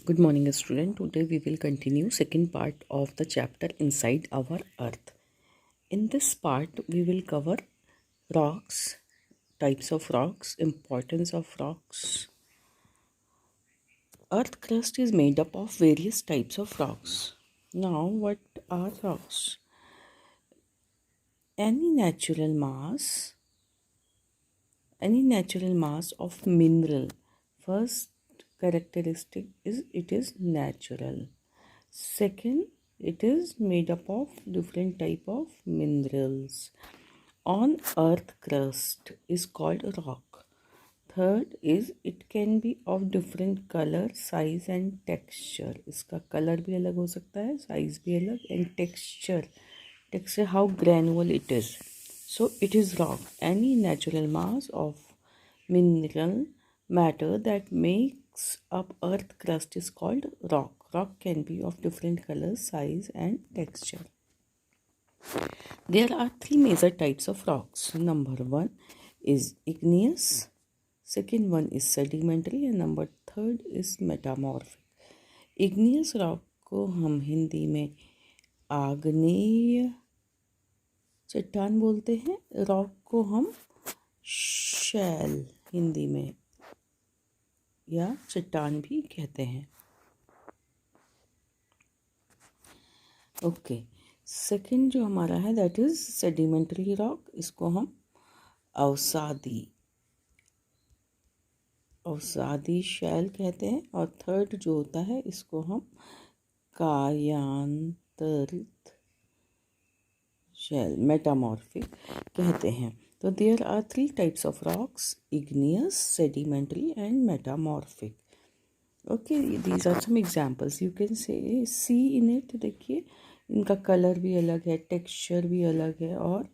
Good morning, student. Today we will continue second part of the chapter Inside Our Earth. In this part, we will cover rocks, types of rocks, importance of rocks. Earth crust is made up of various types of rocks. Now, what are rocks? Any natural mass of mineral. First characteristic is it is natural. Second, it is made up of different type of minerals. On earth crust is called rock. Third is it can be of different color, size and texture. इसका color भी अलग हो सकता है, size भी अलग and texture how granular it is. So it is rock. Any natural mass of mineral matter that makes up earth crust is called rock. Rock can be of different colors, size and texture. There are three major types of rocks. Number one is igneous, second one is sedimentary and number third is metamorphic. Igneous rock को हम हिंदी में आग्नेय चट्टान बोलते हैं. Rock को हम शैल हिंदी में या चट्टान भी कहते हैं. ओके, सेकंड जो हमारा है दैट इज सेडिमेंट्री रॉक. इसको हम अवसादी शैल कहते हैं. और थर्ड जो होता है इसको हम कायांतरित शैल मेटामॉर्फिक कहते हैं. तो there are three types of rocks: igneous, sedimentary and metamorphic. Okay, these are some examples you can see in it. देखिए इनका कलर भी अलग है, टेक्सचर भी अलग है और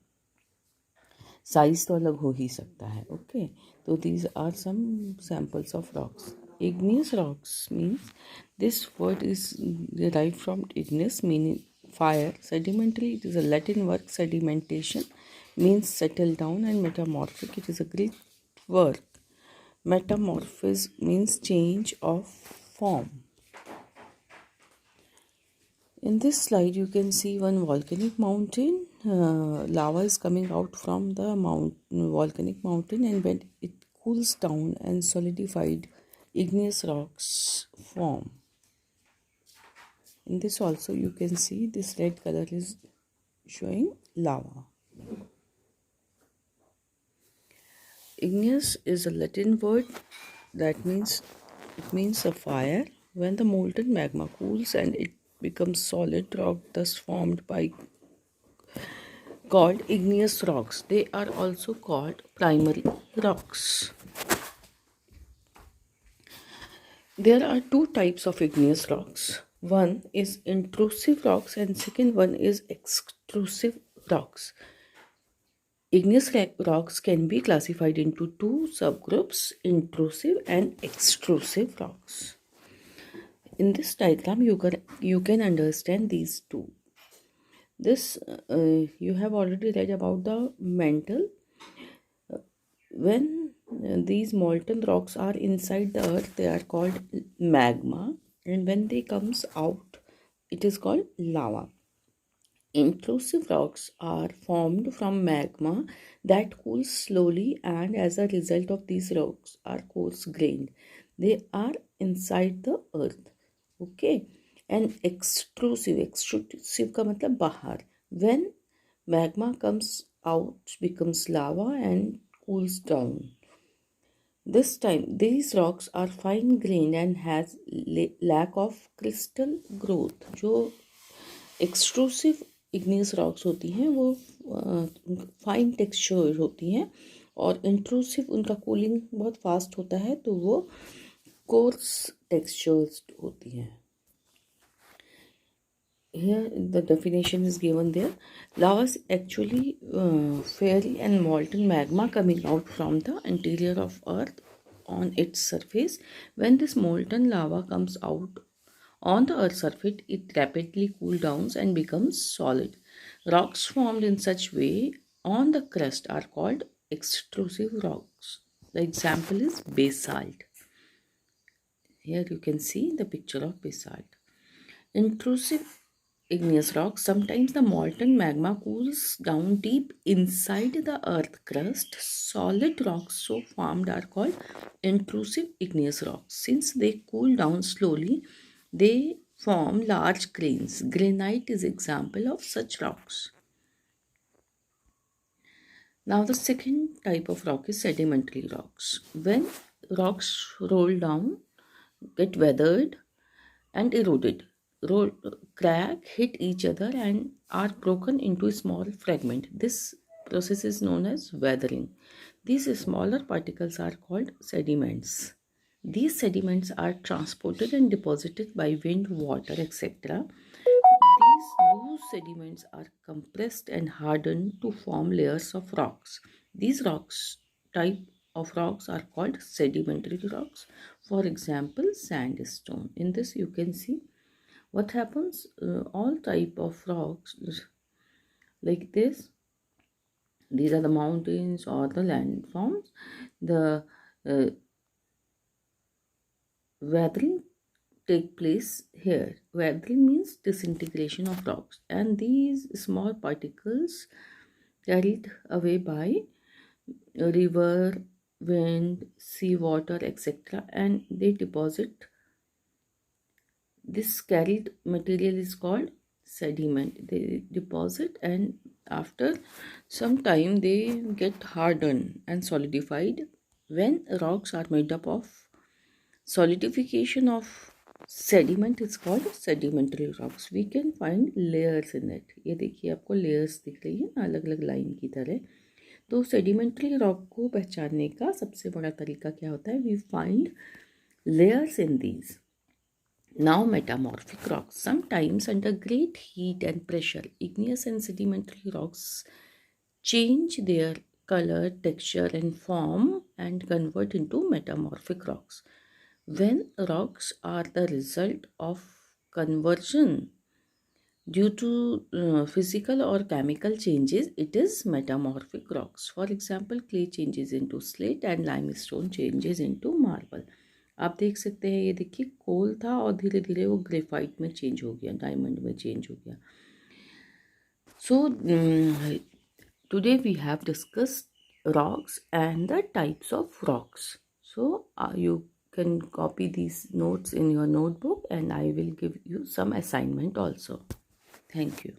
साइज तो अलग हो ही सकता है. ओके, तो these are some samples of rocks. Igneous rocks means this word is derived from igneous meaning fire. Sedimentary, it is a Latin word. Sedimentation means settle down, and metamorphic, it is a Greek word. Metamorphosis means change of form. In this slide you can see one volcanic mountain. Lava is coming out from the volcanic mountain, and when it cools down and solidified, igneous rocks form. In this also you can see this red color is showing lava. Igneous is a Latin word that means a fire. When the molten magma cools and it becomes solid rock, thus formed by called igneous rocks. They are also called primary rocks. There are two types of igneous rocks. One is intrusive rocks and second one is extrusive rocks. Igneous rocks can be classified into two subgroups: intrusive and extrusive rocks. In this diagram you can understand these two. This you have already read about the mantle. When these molten rocks are inside the earth, they are called magma, and when they comes out, it is called lava. Intrusive rocks are formed from magma that cools slowly, and as a result of these rocks are coarse grained. They are inside the earth. Okay, and extrusive का मतलब बाहर. When magma comes out, becomes lava and cools down. This time these rocks are fine grained and has lack of crystal growth. जो extrusive igneous rocks होती हैं वो fine texture होती हैं, और इंट्रूसिव उनका कूलिंग बहुत फास्ट होता है तो वो कोर्स टेक्सचर्स होती हैं. Here the definition is given there. Lava is actually fiery and molten magma coming out from the interior of earth on its surface. When this molten lava comes out on the earth's surface, it rapidly cools down and becomes solid. Rocks formed in such way on the crust are called extrusive rocks. The example is basalt. Here you can see the picture of basalt. Intrusive igneous rocks. Sometimes the molten magma cools down deep inside the earth crust. Solid rocks so formed are called intrusive igneous rocks. Since they cool down slowly, they form large grains. Granite is example of such rocks. Now the second type of rock is sedimentary rocks. When rocks roll down, get weathered and eroded, roll, crack, hit each other and are broken into small fragments. This process is known as weathering. These smaller particles are called sediments. These sediments are transported and deposited by wind, water, etc. These loose sediments are compressed and hardened to form layers of rocks. These type of rocks are called sedimentary rocks. For example, sandstone. In this you can see what happens. All type of rocks like this. These are the mountains or the landforms. The weathering take place here. Weathering means disintegration of rocks, and these small particles carried away by a river, wind, seawater, etc., and they deposit. This carried material is called sediment. They deposit, and after some time they get hardened and solidified. When rocks are made up of solidification of sediment is called sedimentary rocks. We can find layers in it. ये देखिए आपको layers दिख रही है अलग अलग line की तरह. तो sedimentary rock को पहचानने का सबसे बड़ा तरीका क्या होता है? We find layers in these. Now metamorphic rocks. Sometimes under great heat and pressure, igneous and sedimentary rocks change their color, texture and form and convert into metamorphic rocks. When rocks are the result of conversion due to physical or chemical changes, it is metamorphic rocks. For example, clay changes into slate and limestone changes into marble. आप देख सकते हैं, ये देखिए कोल था और धीरे धीरे वो ग्रेफाइट में चेंज हो गया, डायमंड में चेंज हो गया. So today we have discussed rocks and the types of rocks. So you can copy these notes in your notebook and I will give you some assignment also. Thank you.